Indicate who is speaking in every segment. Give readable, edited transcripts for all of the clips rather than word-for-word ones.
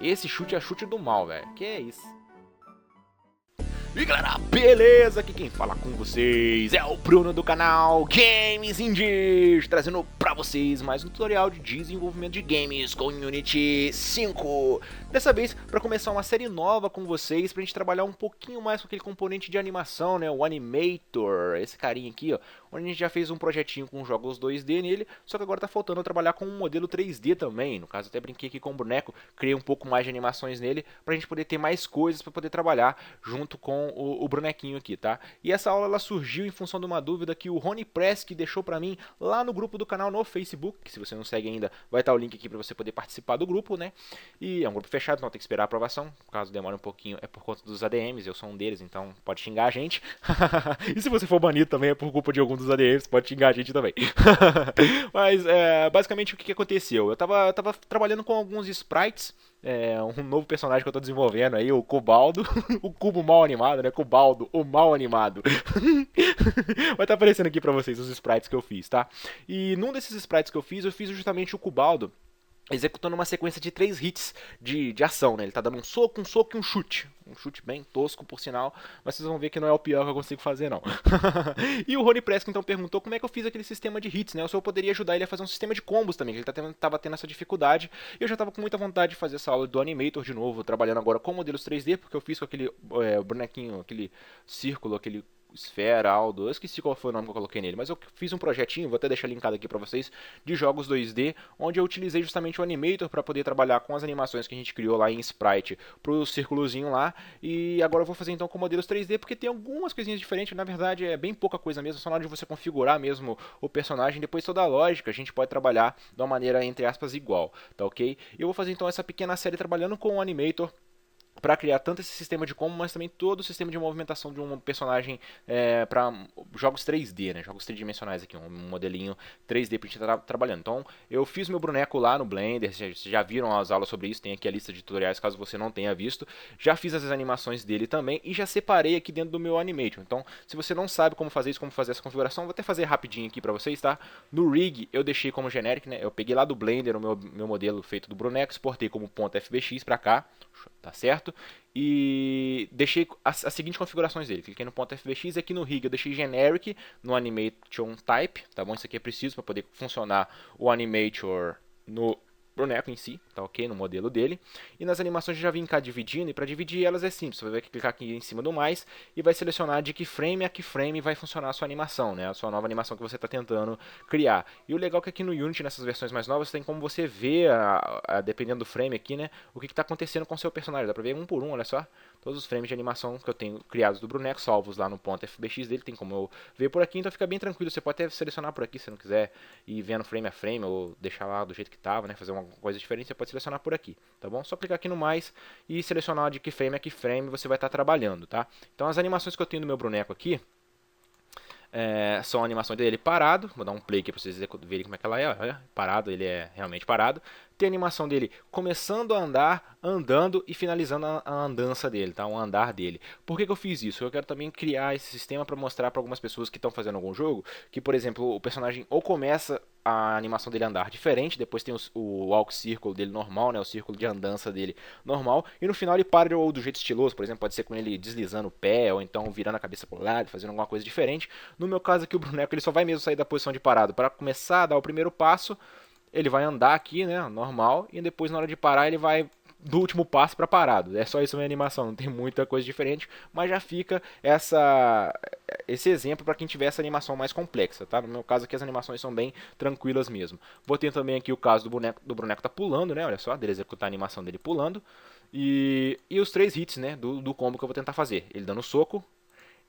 Speaker 1: Esse chute é chute do mal, velho. Que é isso? E galera, beleza? Aqui quem fala com vocês é o Bruno do canal Games Indies, trazendo pra vocês mais um tutorial de desenvolvimento de games com Unity 5. Dessa vez para começar uma série nova com vocês, pra gente trabalhar um pouquinho mais com aquele componente de animação, né? O Animator, esse carinha aqui, ó, onde a gente já fez um projetinho com jogos 2D nele, só que agora tá faltando trabalhar com um modelo 3D também. No caso, até brinquei aqui com o boneco, criei um pouco mais de animações nele pra gente poder ter mais coisas para poder trabalhar junto com o bonequinho aqui, tá? E essa aula ela surgiu em função de uma dúvida que o Rony Press deixou pra mim lá no grupo do canal no Facebook, que se você não segue ainda, vai estar o link aqui pra você poder participar do grupo, né? E é um grupo fechado, então tem que esperar a aprovação. Caso demore um pouquinho, é por conta dos ADMs, eu sou um deles, então pode xingar a gente. E se você for banido também é por culpa de algum dos ADMs, pode xingar a gente também. Mas, basicamente, o que aconteceu? Eu tava trabalhando com alguns sprites, um novo personagem que eu tô desenvolvendo aí, o Cubaldo, o cubo mal animado, né? Cubaldo, o mal animado. Vai estar aparecendo aqui pra vocês os sprites que eu fiz, tá? E num desses sprites que eu fiz justamente o Cubaldo executando uma sequência de 3 hits de ação, né? Ele tá dando um soco e um chute. Um chute bem tosco, por sinal, mas vocês vão ver que não é o pior que eu consigo fazer, não. E o Rony Presco então perguntou como é que eu fiz aquele sistema de hits, né? Se eu poderia ajudar ele a fazer um sistema de combos também, que ele tava tendo essa dificuldade. E eu já tava com muita vontade de fazer essa aula do Animator de novo, trabalhando agora com modelos 3D, porque eu fiz com aquele bonequinho, aquele círculo, aquele Esfera, Aldo, eu esqueci qual foi o nome que eu coloquei nele, mas eu fiz um projetinho, vou até deixar linkado aqui pra vocês, de jogos 2D, onde eu utilizei justamente o Animator para poder trabalhar com as animações que a gente criou lá em Sprite pro círculozinho lá, e agora eu vou fazer então com modelos 3D, porque tem algumas coisinhas diferentes, na verdade é bem pouca coisa mesmo, só na hora de você configurar mesmo o personagem, depois toda a lógica a gente pode trabalhar de uma maneira, entre aspas, igual, tá ok? E eu vou fazer então essa pequena série trabalhando com o Animator, para criar tanto esse sistema de combo, mas também todo o sistema de movimentação de um personagem para jogos 3D, né? Jogos tridimensionais aqui, um modelinho 3D pra gente estar trabalhando. Então, eu fiz meu boneco lá no Blender, vocês já viram as aulas sobre isso, tem aqui a lista de tutoriais caso você não tenha visto. Já fiz as animações dele também e já separei aqui dentro do meu Animation. Então, se você não sabe como fazer isso, como fazer essa configuração, vou até fazer rapidinho aqui para vocês, tá? No Rig eu deixei como genérico, né? Eu peguei lá do Blender o meu modelo feito do boneco, exportei como .fbx para cá, tá certo? E deixei as seguintes configurações dele. Cliquei no ponto .fbx, aqui no Rig eu deixei generic no animation type, tá bom? Isso aqui é preciso para poder funcionar o animator no boneco em si, tá ok? No modelo dele. E nas animações eu já vim cá dividindo, e para dividir elas é simples, você vai clicar aqui em cima do mais e vai selecionar de que frame a que frame vai funcionar a sua animação, né? A sua nova animação que você está tentando criar. E o legal é que aqui no Unity, nessas versões mais novas, tem como você ver, dependendo do frame aqui, né? O que está acontecendo com o seu personagem. Dá para ver um por um, olha só. Todos os frames de animação que eu tenho criados do boneco, salvos lá no ponto .fbx dele, tem como eu ver por aqui, então fica bem tranquilo. Você pode até selecionar por aqui se não quiser ir vendo frame a frame, ou deixar lá do jeito que estava, né? Fazer uma coisa diferente, você pode selecionar por aqui, tá bom? Só clicar aqui no mais e selecionar de que frame a que frame você vai estar trabalhando, tá? Então as animações que eu tenho do meu boneco aqui são a animação dele parado. Vou dar um play aqui para vocês verem como é que ela é. Olha, parado, ele é realmente parado. Tem a animação dele começando a andar, andando e finalizando a andança dele, tá? O andar dele. Por que eu fiz isso? Eu quero também criar esse sistema para mostrar para algumas pessoas que estão fazendo algum jogo que, por exemplo, o personagem ou começa a animação dele andar diferente, depois tem o walk circle dele normal, né? O círculo de andança dele normal, e no final ele para ou do jeito estiloso, por exemplo, pode ser com ele deslizando o pé, ou então virando a cabeça pro lado, fazendo alguma coisa diferente. No meu caso aqui, o boneco ele só vai mesmo sair da posição de parado para começar a dar o primeiro passo. Ele vai andar aqui, né, normal, e depois na hora de parar ele vai do último passo para parado. É só isso a minha animação, não tem muita coisa diferente, mas já fica esse exemplo para quem tiver essa animação mais complexa, tá? No meu caso aqui as animações são bem tranquilas mesmo. Vou ter também aqui o caso do boneco tá pulando, né? Olha só, dele executar a animação dele pulando. E os 3 hits, né, do combo que eu vou tentar fazer. Ele dando soco,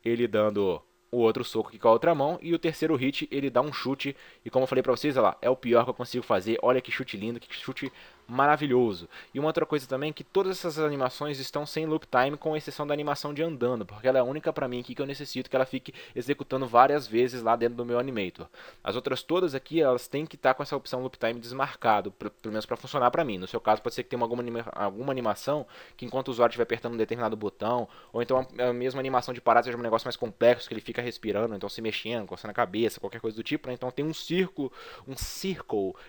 Speaker 1: ele dando o outro soco aqui com a outra mão, e o terceiro hit ele dá um chute, e como eu falei pra vocês, olha lá, é o pior que eu consigo fazer. Olha que chute lindo, que chute maravilhoso. E uma outra coisa também, que todas essas animações estão sem loop time, com exceção da animação de andando, porque ela é a única pra mim aqui que eu necessito que ela fique executando várias vezes lá dentro do meu Animator. As outras todas aqui, elas têm que estar com essa opção loop time desmarcado, pelo menos para funcionar pra mim. No seu caso, pode ser que tenha alguma animação que enquanto o usuário estiver apertando um determinado botão, ou então a mesma animação de parada seja um negócio mais complexo, que ele fica respirando, então se mexendo, coçando a cabeça, qualquer coisa do tipo, né? Então tem um círculo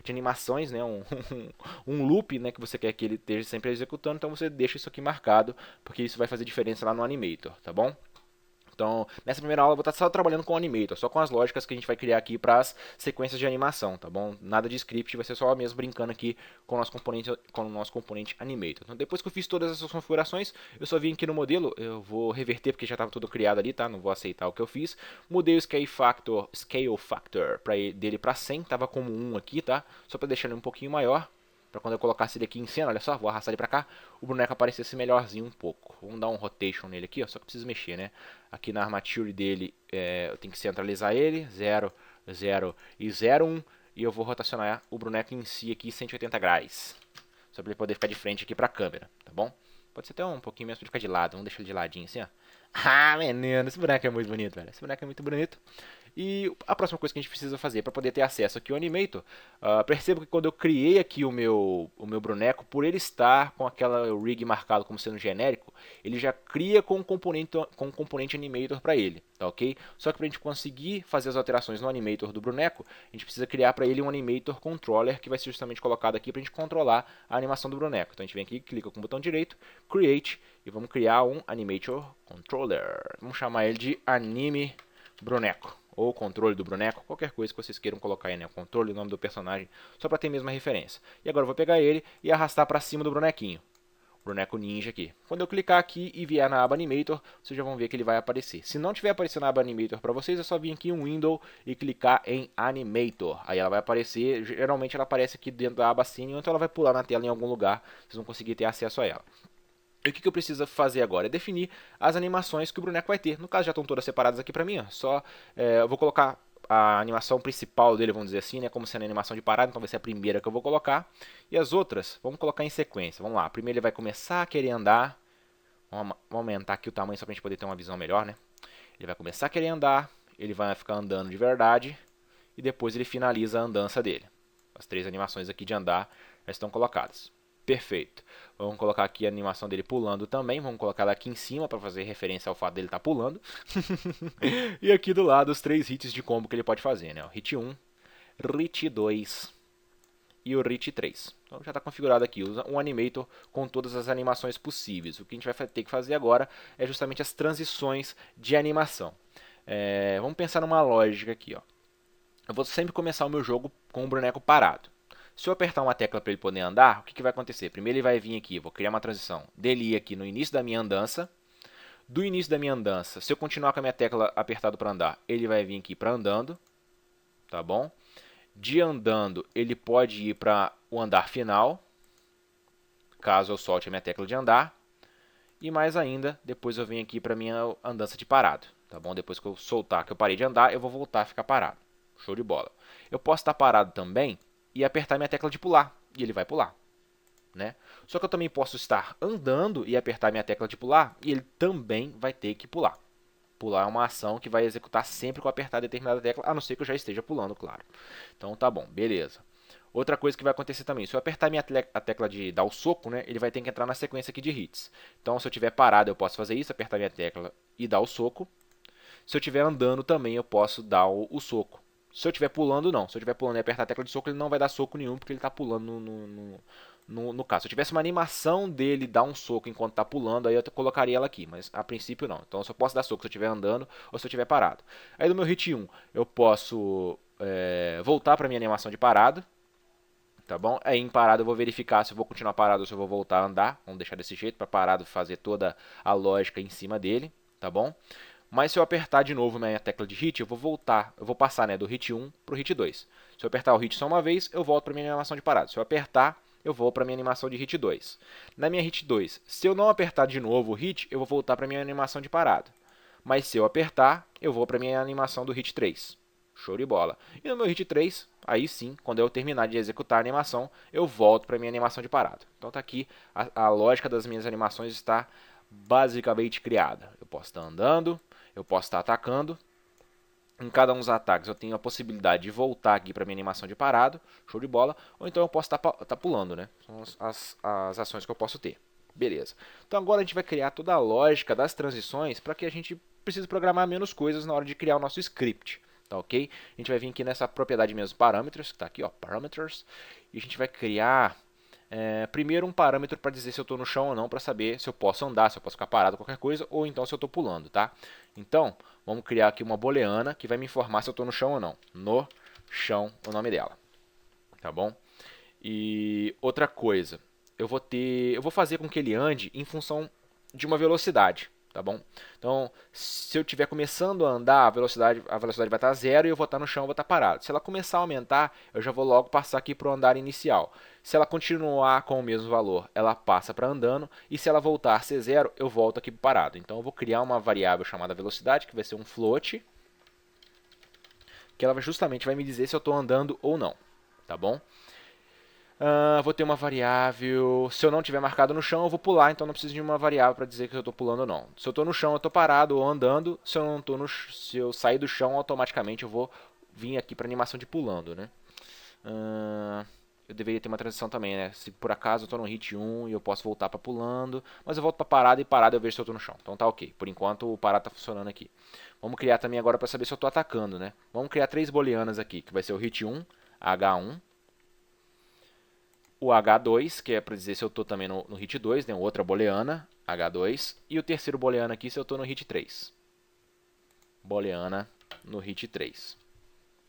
Speaker 1: de animações, né? Um um loop, né, que você quer que ele esteja sempre executando, então você deixa isso aqui marcado, porque isso vai fazer diferença lá no Animator, tá bom? Então, nessa primeira aula eu vou estar só trabalhando com o Animator, só com as lógicas que a gente vai criar aqui para as sequências de animação, tá bom? Nada de script, vai ser só mesmo brincando aqui com o nosso componente Animator. Então, depois que eu fiz todas essas configurações, eu só vim aqui no modelo, eu vou reverter porque já estava tudo criado ali, tá? Não vou aceitar o que eu fiz. Mudei o Scale Factor dele para 100, estava como 1 aqui, tá? Só para deixar ele um pouquinho maior. Para quando eu colocasse ele aqui em cena, olha só, vou arrastar ele para cá, o boneco aparecesse melhorzinho um pouco. Vamos dar um rotation nele aqui, ó, só que preciso mexer, né? Aqui na armature dele, eu tenho que centralizar ele, 0, 0 e 0, 1. E eu vou rotacionar o boneco em si aqui 180 graus. Só para ele poder ficar de frente aqui para a câmera, tá bom? Pode ser até um pouquinho mesmo de ficar de lado, vamos deixar ele de ladinho assim, ó. Ah, menino, esse boneco é muito bonito, velho. Esse boneco é muito bonito. E a próxima coisa que a gente precisa fazer para poder ter acesso aqui ao Animator, perceba que quando eu criei aqui o meu boneco, por ele estar com aquela rig marcado como sendo genérico, ele já cria com um componente Animator para ele, tá ok? Só que para a gente conseguir fazer as alterações no Animator do boneco, a gente precisa criar para ele um Animator Controller, que vai ser justamente colocado aqui para a gente controlar a animação do boneco. Então a gente vem aqui, clica com o botão direito, Create, e vamos criar um Animator Controller. Vamos chamar ele de Anime Boneco, ou controle do boneco, qualquer coisa que vocês queiram colocar aí, né? O controle, o nome do personagem, só para ter a mesma referência. E agora eu vou pegar ele e arrastar para cima do bonequinho. Boneco ninja aqui. Quando eu clicar aqui e vier na aba Animator, vocês já vão ver que ele vai aparecer. Se não tiver aparecendo na aba Animator para vocês, é só vir aqui em Window e clicar em Animator. Aí ela vai aparecer, geralmente ela aparece aqui dentro da aba Scene, ou então ela vai pular na tela em algum lugar, vocês vão conseguir ter acesso a ela. E o que eu preciso fazer agora? É definir as animações que o boneco vai ter. No caso, já estão todas separadas aqui para mim. Ó. Só eu vou colocar a animação principal dele, vamos dizer assim, né, como sendo a animação de parada. Então vai ser a primeira que eu vou colocar. E as outras, vamos colocar em sequência. Vamos lá. Primeiro ele vai começar a querer andar. Vamos aumentar aqui o tamanho só para a gente poder ter uma visão melhor, né? Ele vai começar a querer andar. Ele vai ficar andando de verdade. E depois ele finaliza a andança dele. As 3 animações aqui de andar já estão colocadas. Perfeito. Vamos colocar aqui a animação dele pulando também. Vamos colocar ela aqui em cima para fazer referência ao fato dele estar pulando. E aqui do lado os 3 hits de combo que ele pode fazer, né? O hit 1, hit 2 e o hit 3. Então já está configurado aqui um Animator com todas as animações possíveis. O que a gente vai ter que fazer agora é justamente as transições de animação. Vamos pensar numa lógica aqui, ó. Eu vou sempre começar o meu jogo com o boneco parado. Se eu apertar uma tecla para ele poder andar, o que vai acontecer? Primeiro ele vai vir aqui, vou criar uma transição dele ir aqui no início da minha andança. Do início da minha andança, se eu continuar com a minha tecla apertada para andar, ele vai vir aqui para andando, tá bom? De andando, ele pode ir para o andar final, caso eu solte a minha tecla de andar. E mais ainda, depois eu venho aqui para a minha andança de parado, tá bom? Depois que eu soltar, que eu parei de andar, eu vou voltar a ficar parado. Show de bola. Eu posso estar parado também e apertar minha tecla de pular, e ele vai pular, né? Só que eu também posso estar andando e apertar minha tecla de pular, e ele também vai ter que pular. Pular é uma ação que vai executar sempre com apertar determinada tecla, a não ser que eu já esteja pulando, claro. Então tá bom, beleza. Outra coisa que vai acontecer também, se eu apertar a tecla de dar o soco, né, ele vai ter que entrar na sequência aqui de hits. Então se eu estiver parado eu posso fazer isso, apertar minha tecla e dar o soco. Se eu estiver andando também eu posso dar o soco. Se eu estiver pulando, não. Se eu estiver pulando e apertar a tecla de soco, ele não vai dar soco nenhum, porque ele está pulando no caso. Se eu tivesse uma animação dele dar um soco enquanto está pulando, aí eu colocaria ela aqui, mas a princípio não. Então eu só posso dar soco se eu estiver andando ou se eu estiver parado. Aí no meu hit 1, eu posso voltar para minha animação de parado, tá bom? Aí em parado eu vou verificar se eu vou continuar parado ou se eu vou voltar a andar. Vamos deixar desse jeito, para parado fazer toda a lógica em cima dele, tá bom? Mas se eu apertar de novo minha tecla de hit, eu vou voltar, eu vou passar, né, do hit 1 para o hit 2. Se eu apertar o hit só uma vez, eu volto para minha animação de parado. Se eu apertar, eu vou para minha animação de hit 2. Na minha hit 2, se eu não apertar de novo o hit, eu vou voltar para minha animação de parado. Mas se eu apertar, eu vou para minha animação do hit 3. Show de bola. E no meu hit 3, aí sim, quando eu terminar de executar a animação, eu volto para minha animação de parado. Então tá aqui, a lógica das minhas animações está basicamente criada. Eu posso estar andando, eu posso estar atacando. Em cada um dos ataques eu tenho a possibilidade de voltar aqui para minha animação de parado, show de bola, ou então eu posso estar pulando, né? São as ações que eu posso ter. Beleza. Então agora a gente vai criar toda a lógica das transições para que a gente precise programar menos coisas na hora de criar o nosso script. Tá ok? A gente vai vir aqui nessa propriedade mesmo, parâmetros, que está aqui, ó, parameters, e a gente vai criar primeiro um parâmetro para dizer se eu estou no chão ou não, para saber se eu posso andar, se eu posso ficar parado, qualquer coisa, ou então se eu estou pulando, tá? Então, vamos criar aqui uma booleana que vai me informar se eu estou no chão ou não. No chão, o nome dela, tá bom? E outra coisa, eu vou fazer com que ele ande em função de uma velocidade, tá bom? Então, se eu estiver começando a andar, a velocidade vai estar zero e eu vou estar no chão, eu vou estar parado. Se ela começar a aumentar, eu já vou logo passar aqui para o andar inicial. Se ela continuar com o mesmo valor, ela passa para andando, e se ela voltar a ser zero, eu volto aqui parado. Então, eu vou criar uma variável chamada velocidade, que vai ser um float, que ela justamente vai me dizer se eu estou andando ou não, tá bom? Vou ter uma variável, se eu não tiver marcado no chão, eu vou pular, então não preciso de uma variável para dizer que eu estou pulando ou não. Se eu estou no chão, eu estou parado ou andando. Se eu sair do chão, automaticamente eu vou vir aqui para animação de pulando, né? Eu deveria ter uma transição também, né? Se por acaso eu estou no hit 1 e eu posso voltar para pulando, mas eu volto para parada e parada eu vejo se eu estou no chão. Então tá ok. Por enquanto o parado está funcionando aqui. Vamos criar também agora para saber se eu estou atacando, né? Vamos criar 3 booleanas aqui, que vai ser o hit 1, H1, o H2, que é para dizer se eu estou também no hit 2, né? Outra booleana, H2, e o terceiro booleano aqui se eu estou no hit 3. Booleana no hit 3.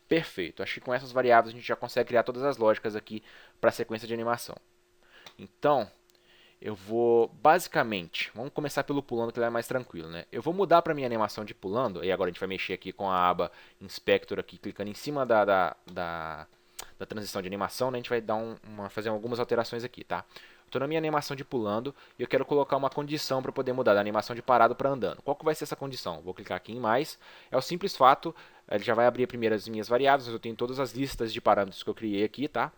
Speaker 1: Perfeito, acho que com essas variáveis a gente já consegue criar todas as lógicas aqui para a sequência de animação. Então, eu vou basicamente, vamos começar pelo pulando que ele é mais tranquilo, né? Eu vou mudar para minha animação de pulando, e agora a gente vai mexer aqui com a aba Inspector aqui, clicando em cima da transição de animação, né? A gente vai dar fazer algumas alterações aqui, tá? Estou na minha animação de pulando e eu quero colocar uma condição para poder mudar da animação de parado para andando. Qual que vai ser essa condição? Vou clicar aqui em mais. É o simples fato, ele já vai abrir primeiro as minhas variáveis, eu tenho todas as listas de parâmetros que eu criei aqui, tá?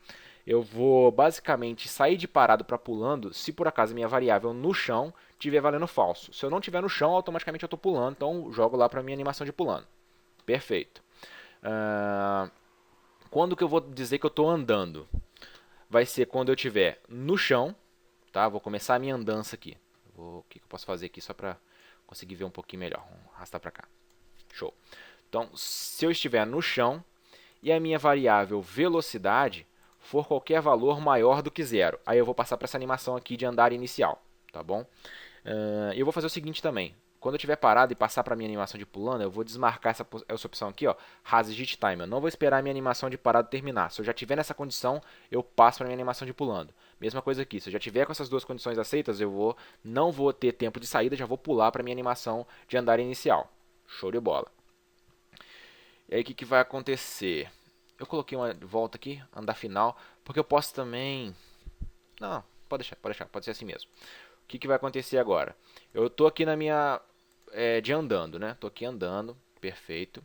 Speaker 1: Eu vou basicamente sair de parado para pulando se por acaso a minha variável no chão estiver valendo falso. Se eu não estiver no chão, automaticamente eu estou pulando, então jogo lá para a minha animação de pulando. Perfeito. Quando que eu vou dizer que eu estou andando? Vai ser quando eu estiver no chão, tá? Vou começar a minha andança aqui. O que eu posso fazer aqui só para conseguir ver um pouquinho melhor? Vamos arrastar para cá. Show. Então, se eu estiver no chão e a minha variável velocidade for qualquer valor maior do que zero, aí eu vou passar para essa animação aqui de andar inicial, tá bom? Eu vou fazer o seguinte também. Quando eu estiver parado e passar para a minha animação de pulando, eu vou desmarcar essa opção aqui, ó, Has Hit Time. Eu não vou esperar a minha animação de parado terminar. Se eu já estiver nessa condição, eu passo para a minha animação de pulando. Mesma coisa aqui, se eu já tiver com essas duas condições aceitas, não vou ter tempo de saída, já vou pular para a minha animação de andar inicial. Show de bola. E aí o que vai acontecer? Eu coloquei uma volta aqui, andar final, porque eu posso também... Não, pode deixar, pode ser assim mesmo. O que vai acontecer agora? Eu estou aqui na minha... de andando, né? Estou aqui andando, perfeito.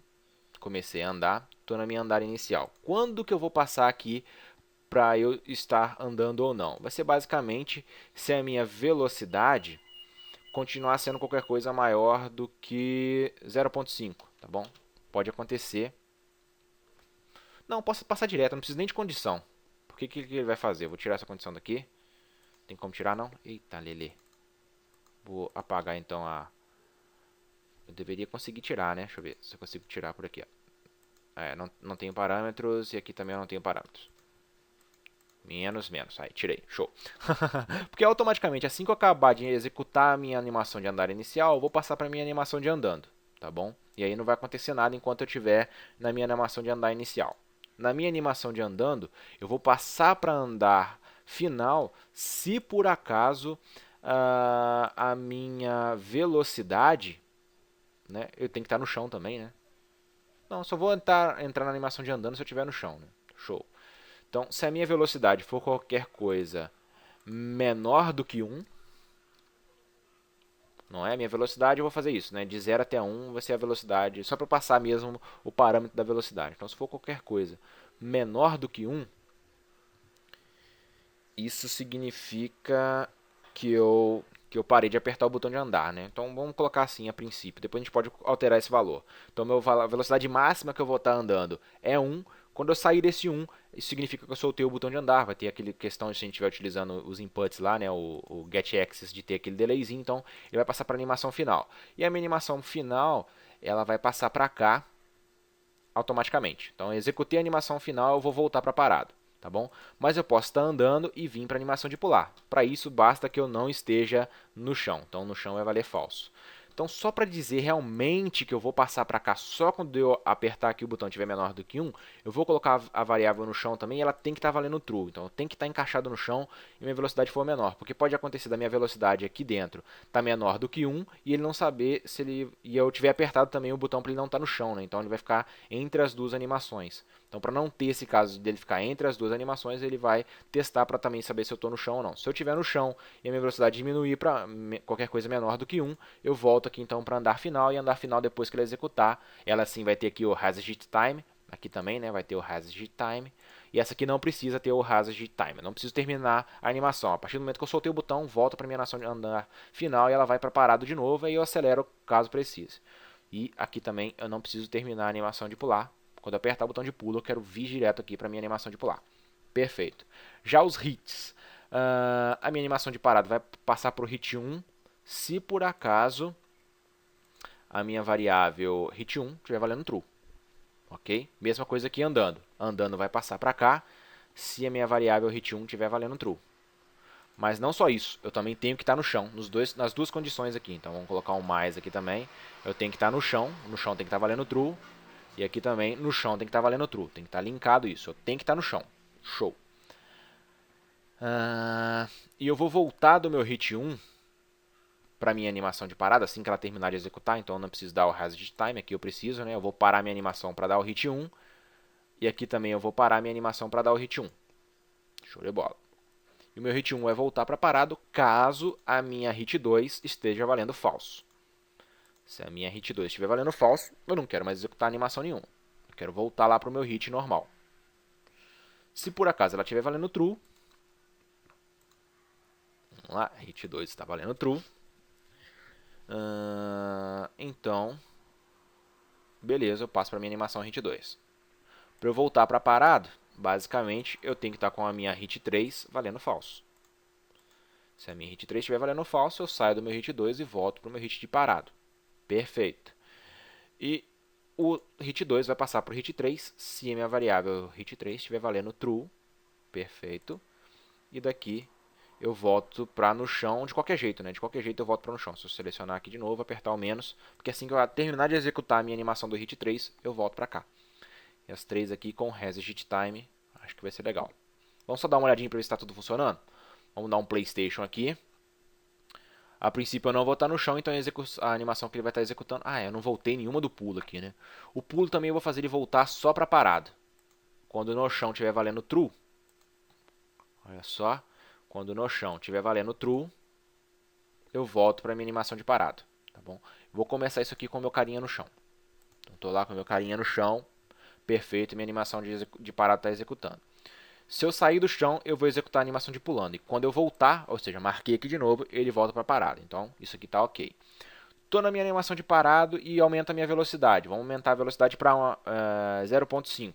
Speaker 1: Comecei a andar, estou na minha andar inicial. Quando que eu vou passar aqui para eu estar andando ou não? Vai ser basicamente se a minha velocidade continuar sendo qualquer coisa maior do que 0.5, tá bom? Pode acontecer. Não, posso passar direto, não preciso nem de condição. Por que ele vai fazer? Vou tirar essa condição daqui. Tem como tirar, não? Eita, lelê. Vou apagar então a... Eu deveria conseguir tirar, né? Deixa eu ver se eu consigo tirar por aqui, ó. Não tenho parâmetros e aqui também eu não tenho parâmetros. Menos. Aí, tirei. Show. Porque automaticamente, assim que eu acabar de executar a minha animação de andar inicial, eu vou passar para a minha animação de andando, tá bom? E aí não vai acontecer nada enquanto eu estiver na minha animação de andar inicial. Na minha animação de andando, eu vou passar para andar final se por acaso a minha velocidade, né? Eu tenho que estar no chão também, né? Não, só vou entrar na animação de andando se eu estiver no chão, né? Show. Então, se a minha velocidade for qualquer coisa menor do que 1, não é? Minha velocidade, eu vou fazer isso, né? De 0 até 1 vai ser a velocidade, só para passar mesmo o parâmetro da velocidade. Então, se for qualquer coisa menor do que 1, isso significa que eu parei de apertar o botão de andar, né? Então, vamos colocar assim a princípio. Depois a gente pode alterar esse valor. Então, a velocidade máxima que eu vou estar andando é 1. Quando eu sair desse 1, isso significa que eu soltei o botão de andar. Vai ter aquele questão se a gente estiver utilizando os inputs lá, né? O get access de ter aquele delayzinho. Então, ele vai passar para a animação final. E a minha animação final, ela vai passar para cá automaticamente. Então, eu executei a animação final, eu vou voltar para parado. tá bom? Mas eu posso estar andando e vir para a animação de pular. Para isso, basta que eu não esteja no chão. Então, no chão vai valer falso. Então, só para dizer realmente que eu vou passar para cá só quando eu apertar aqui o botão estiver menor do que 1, eu vou colocar a variável no chão também e ela tem que estar valendo true. Então, tem que estar encaixado no chão e minha velocidade for menor. Porque pode acontecer da minha velocidade aqui dentro estar menor do que 1 e ele não saber se ele... E eu tiver apertado também o botão para ele não estar no chão, né? Então, ele vai ficar entre as duas animações. Então, para não ter esse caso dele ficar entre as duas animações, ele vai testar para também saber se eu estou no chão ou não. Se eu estiver no chão e a minha velocidade diminuir para qualquer coisa menor do que 1, eu volto aqui então para andar final, e andar final depois que ele executar, ela sim vai ter aqui o Hazard Time, aqui também, né, vai ter o Hazard Time, e essa aqui não precisa ter o Hazard Time, eu não preciso terminar a animação. A partir do momento que eu soltei o botão, volta para minha animação de andar final e ela vai para parado de novo, e eu acelero caso precise. E aqui também eu não preciso terminar a animação de pular. Quando eu apertar o botão de pulo, eu quero vir direto aqui para minha animação de pular. Perfeito. Já os hits. A minha animação de parada vai passar para o hit 1, se por acaso a minha variável hit 1 estiver valendo true. Ok? Mesma coisa aqui andando. Andando vai passar para cá, se a minha variável hit 1 estiver valendo true. Mas não só isso, eu também tenho que estar no chão, nas duas condições aqui. Então vamos colocar um mais aqui também. Eu tenho que estar no chão tem que estar valendo true. E aqui também, no chão tem que estar valendo true. Tem que estar linkado isso. Eu tenho que estar no chão. Show. E eu vou voltar do meu hit 1 para minha animação de parada, assim que ela terminar de executar. Então eu não preciso dar o Hazard Time. Aqui eu preciso, né? Eu vou parar minha animação para dar o hit 1. E aqui também eu vou parar minha animação para dar o hit 1. Show de bola. E o meu hit 1 vai voltar para parado caso a minha hit 2 esteja valendo falso. Se a minha hit 2 estiver valendo falso, eu não quero mais executar animação nenhuma. Eu quero voltar lá para o meu hit normal. Se por acaso ela estiver valendo true, vamos lá, hit 2 está valendo true. Então, beleza, eu passo para minha animação hit 2. Para eu voltar para parado, basicamente, eu tenho que estar com a minha hit 3 valendo falso. Se a minha hit 3 estiver valendo falso, eu saio do meu hit 2 e volto para o meu hit de parado. Perfeito. E o hit 2 vai passar para o hit 3 se a minha variável hit 3 estiver valendo true. Perfeito. E daqui eu volto para no chão de qualquer jeito, né? De qualquer jeito eu volto para no chão. Se eu selecionar aqui de novo, apertar o menos, porque assim que eu terminar de executar a minha animação do hit 3, eu volto para cá. E as três aqui com Hazard Time, acho que vai ser legal. Vamos só dar uma olhadinha para ver se está tudo funcionando? Vamos dar um PlayStation aqui. A princípio eu não vou estar no chão, então a animação que ele vai estar executando... eu não voltei nenhuma do pulo aqui, né? O pulo também eu vou fazer ele voltar só para parado. Quando no chão estiver valendo true, olha só, quando no chão estiver valendo true, eu volto para minha animação de parado, tá bom? Vou começar isso aqui com o meu carinha no chão. Então estou lá com o meu carinha no chão, perfeito, minha animação de parado está executando. Se eu sair do chão, eu vou executar a animação de pulando. E quando eu voltar, ou seja, marquei aqui de novo, ele volta para parada. Então, isso aqui está ok. Estou na minha animação de parado e aumenta a minha velocidade. Vamos aumentar a velocidade para 0.5.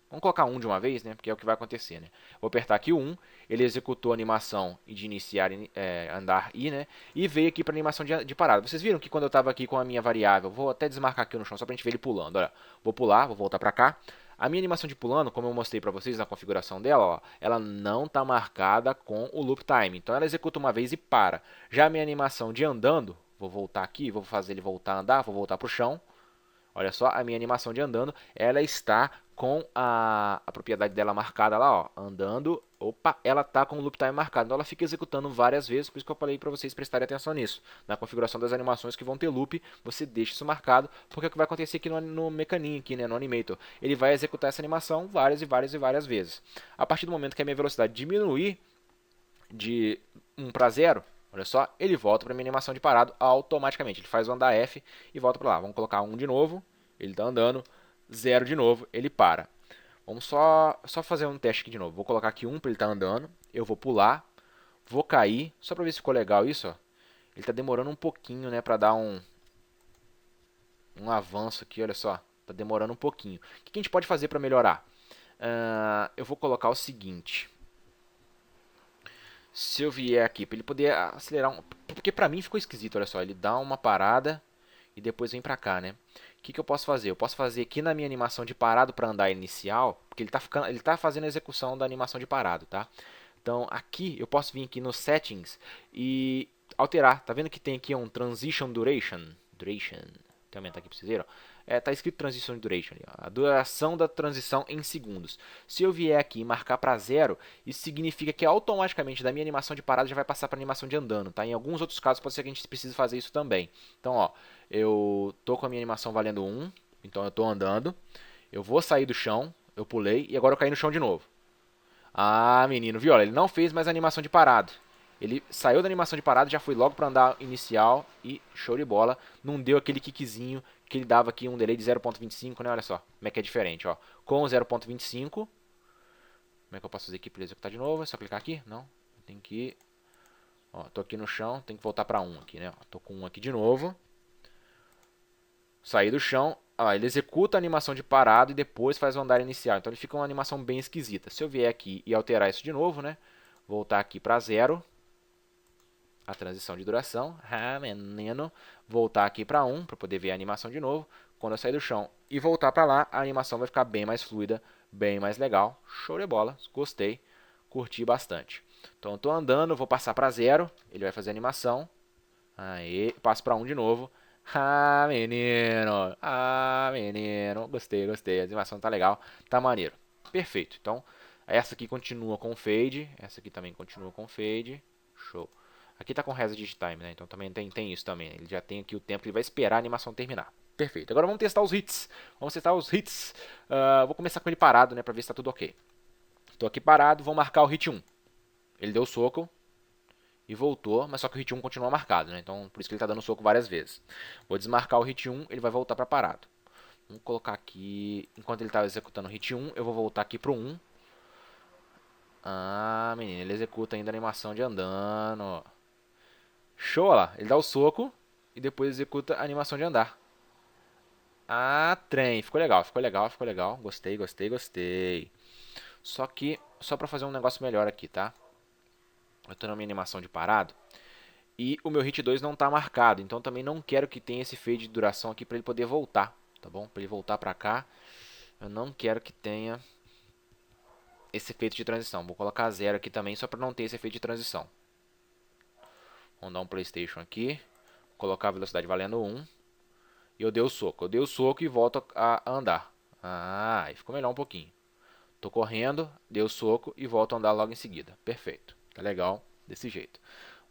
Speaker 1: Vamos colocar 1 de uma vez, né? Porque é o que vai acontecer, né? Vou apertar aqui o 1, ele executou a animação de iniciar, andar I, né? E veio aqui para a animação de parada. Vocês viram que quando eu estava aqui com a minha variável, vou até desmarcar aqui no chão só para a gente ver ele pulando. Olha, vou pular, vou voltar para cá. A minha animação de pulando, como eu mostrei para vocês na configuração dela, ó, ela não está marcada com o loop time. Então ela executa uma vez e para. Já a minha animação de andando, vou voltar aqui, vou fazer ele voltar a andar, vou voltar para o chão. Olha só, a minha animação de andando, ela está com a propriedade dela marcada lá, ó, andando, opa, ela está com o loop time marcado, então ela fica executando várias vezes, por isso que eu falei para vocês prestarem atenção nisso. Na configuração das animações que vão ter loop, você deixa isso marcado, porque é o que vai acontecer aqui no mecaninho, aqui, né, no Animator. Ele vai executar essa animação várias e várias e várias vezes. A partir do momento que a minha velocidade diminuir de 1 para 0, olha só, ele volta para a minha animação de parado automaticamente. Ele faz o andar F e volta para lá. Vamos colocar 1 de novo, ele está andando, 0 de novo, ele para. Vamos só fazer um teste aqui de novo. Vou colocar aqui 1 para ele estar andando, eu vou pular, vou cair, só para ver se ficou legal isso, ó. Ele está demorando um pouquinho, né, para dar um avanço aqui, olha só. Está demorando um pouquinho. O que a gente pode fazer para melhorar? Eu vou colocar o seguinte... Se eu vier aqui, para ele poder acelerar porque pra mim ficou esquisito, olha só, ele dá uma parada e depois vem pra cá, né? O que eu posso fazer? Eu posso fazer aqui na minha animação de parado para andar inicial, porque ele tá fazendo a execução da animação de parado, tá? Então aqui eu posso vir aqui nos settings e alterar. Tá vendo que tem aqui um transition duration? Deixa eu aumentar aqui para vocês verem. Tá escrito transition duration ali, ó, a duração da transição em segundos. Se eu vier aqui e marcar para 0, isso significa que automaticamente da minha animação de parada já vai passar para animação de andando, tá? Em alguns outros casos pode ser que a gente precise fazer isso também. Então, ó, eu tô com a minha animação valendo 1, então eu tô andando. Eu vou sair do chão, eu pulei e agora eu caí no chão de novo. Ah, menino, viu? Olha, ele não fez mais animação de parado. Ele saiu da animação de parada, já foi logo para andar inicial e show de bola. Não deu aquele kickzinho que ele dava aqui um delay de 0.25, né? Olha só como é que é diferente, ó. Com 0.25, como é que eu posso fazer aqui para executar de novo? É só clicar aqui? Não, tem que... Ó, tô aqui no chão, tem que voltar para 1 aqui, né? Ó, tô com 1 aqui de novo. Saí do chão, ó, ele executa a animação de parado e depois faz o andar inicial. Então ele fica uma animação bem esquisita. Se eu vier aqui e alterar isso de novo, né? Voltar aqui para 0. A transição de duração, menino, voltar aqui para 1 para poder ver a animação de novo. Quando eu sair do chão e voltar para lá, a animação vai ficar bem mais fluida, bem mais legal. Show de bola, gostei, curti bastante. Então eu estou andando, vou passar para 0, ele vai fazer a animação. Aí, passo para 1 de novo. Menino, gostei, a animação tá legal, tá maneiro. Perfeito, então essa aqui continua com fade, essa aqui também continua com fade, show. Aqui está com Reset Time, né? Então também tem isso também. Ele já tem aqui o tempo que ele vai esperar a animação terminar. Perfeito. Agora vamos testar os hits. Vou começar com ele parado, né? Para ver se está tudo ok. Estou aqui parado, vou marcar o hit 1. Ele deu soco e voltou, mas só que o hit 1 continua marcado, né? Então por isso que ele está dando soco várias vezes. Vou desmarcar o hit 1, ele vai voltar para parado. Vamos colocar aqui, enquanto ele está executando o hit 1, eu vou voltar aqui para o 1. Ah, menino, ele executa ainda a animação de andando. Show, olha lá. Ele dá o soco e depois executa a animação de andar. Ah, trem. Ficou legal. Gostei. Só que, só pra fazer um negócio melhor aqui, tá? Eu tô na minha animação de parado. E o meu hit 2 não tá marcado. Então também não quero que tenha esse fade de duração aqui pra ele poder voltar. Tá bom? Pra ele voltar pra cá. Eu não quero que tenha esse efeito de transição. Vou colocar 0 aqui também só pra não ter esse efeito de transição. Vamos dar um PlayStation aqui. Colocar a velocidade valendo 1. E eu dei o soco. E volto a andar. Ah, aí ficou melhor um pouquinho. Tô correndo, dei o soco e volto a andar logo em seguida. Perfeito. Tá legal desse jeito.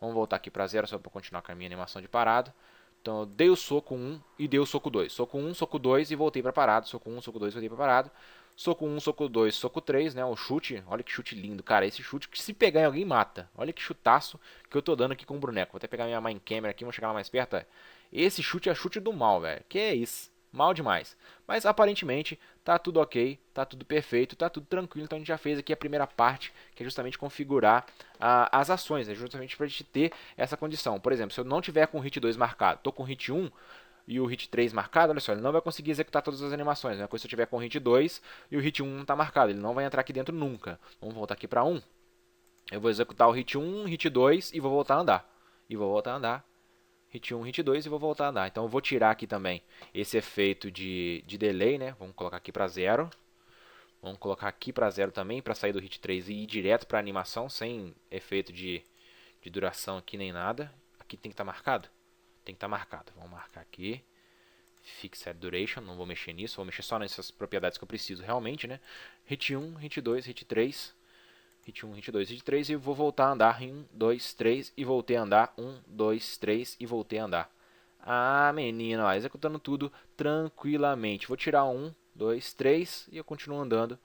Speaker 1: Vamos voltar aqui para 0 só para continuar com a minha animação de parado. Então eu dei o soco 1 e dei o soco 2. Soco 1, soco 2 e voltei para parado. Soco 1, soco 2 e voltei para parado. Soco 1, soco 2, soco 3, né? O chute, olha que chute lindo, cara. Esse chute que se pegar em alguém mata. Olha que chutaço que eu tô dando aqui com o boneco. Vou até pegar minha Mind Camera aqui, vamos chegar lá mais perto. Esse chute é chute do mal, velho. Que é isso? Mal demais. Mas aparentemente tá tudo ok, tá tudo perfeito, tá tudo tranquilo. Então a gente já fez aqui a primeira parte, que é justamente configurar as ações, né? Justamente para a gente ter essa condição. Por exemplo, se eu não tiver com o hit 2 marcado, tô com o hit 1 e o hit 3 marcado, olha só, ele não vai conseguir executar todas as animações. Né? Se eu tiver com o hit 2 e o hit 1 não está marcado, ele não vai entrar aqui dentro nunca. Vamos voltar aqui para 1. Eu vou executar o hit 1, hit 2 e vou voltar a andar. Hit 1, hit 2 e vou voltar a andar. Então eu vou tirar aqui também esse efeito de delay, né? Vamos colocar aqui para 0. Vamos colocar aqui para 0 também, para sair do hit 3 e ir direto para a animação, sem efeito de duração aqui nem nada. Aqui tem que estar marcado? Tem que estar marcado. Vamos marcar aqui. Fixed Duration, não vou mexer nisso, vou mexer só nessas propriedades que eu preciso realmente, né? Hit 1, hit 2, hit 3. Hit 1, hit 2, hit 3 e vou voltar a andar. 1, 2, 3 e voltei a andar. 1, 2, 3 e voltei a andar. Ah, menino, ó, executando tudo tranquilamente. Vou tirar 1, 2, 3 e eu continuo andando.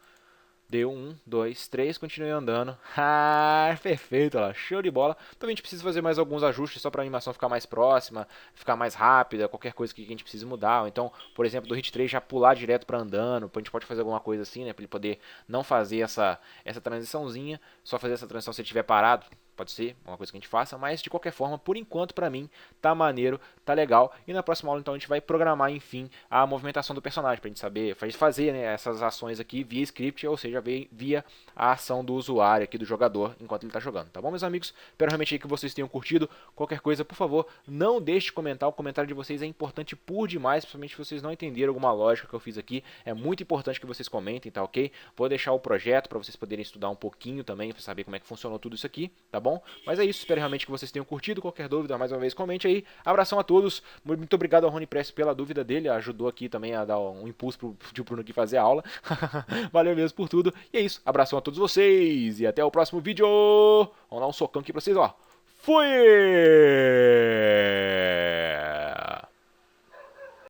Speaker 1: Deu 1, 2, 3, continuei andando. Ah, perfeito, ó, show de bola. Então a gente precisa fazer mais alguns ajustes só para a animação ficar mais próxima, ficar mais rápida, qualquer coisa que a gente precise mudar. Ou então, por exemplo, do hit 3 já pular direto para andando. A gente pode fazer alguma coisa assim, né, para ele poder não fazer essa transiçãozinha, só fazer essa transição se ele estiver parado. pode ser uma coisa que a gente faça, mas de qualquer forma, por enquanto, pra mim, tá maneiro, tá legal. E na próxima aula, então, a gente vai programar, enfim, a movimentação do personagem, pra gente saber, pra gente fazer, né, essas ações aqui via script, ou seja, via a ação do usuário aqui, do jogador, enquanto ele tá jogando, tá bom, meus amigos? Espero realmente aí que vocês tenham curtido. Qualquer coisa, por favor, não deixe de comentar, o comentário de vocês é importante por demais, principalmente se vocês não entenderam alguma lógica que eu fiz aqui, é muito importante que vocês comentem, tá ok? Vou deixar o projeto para vocês poderem estudar um pouquinho também, para saber como é que funcionou tudo isso aqui, tá bom? Mas é isso, espero realmente que vocês tenham curtido. Qualquer dúvida, mais uma vez, comente aí. Abração a todos, muito obrigado ao Rony Press pela dúvida dele, ajudou aqui também a dar um impulso pro Bruno aqui fazer a aula. Valeu mesmo por tudo, e é isso, abração a todos vocês, e até o próximo vídeo. Vamos dar um socão aqui pra vocês, ó. Fui!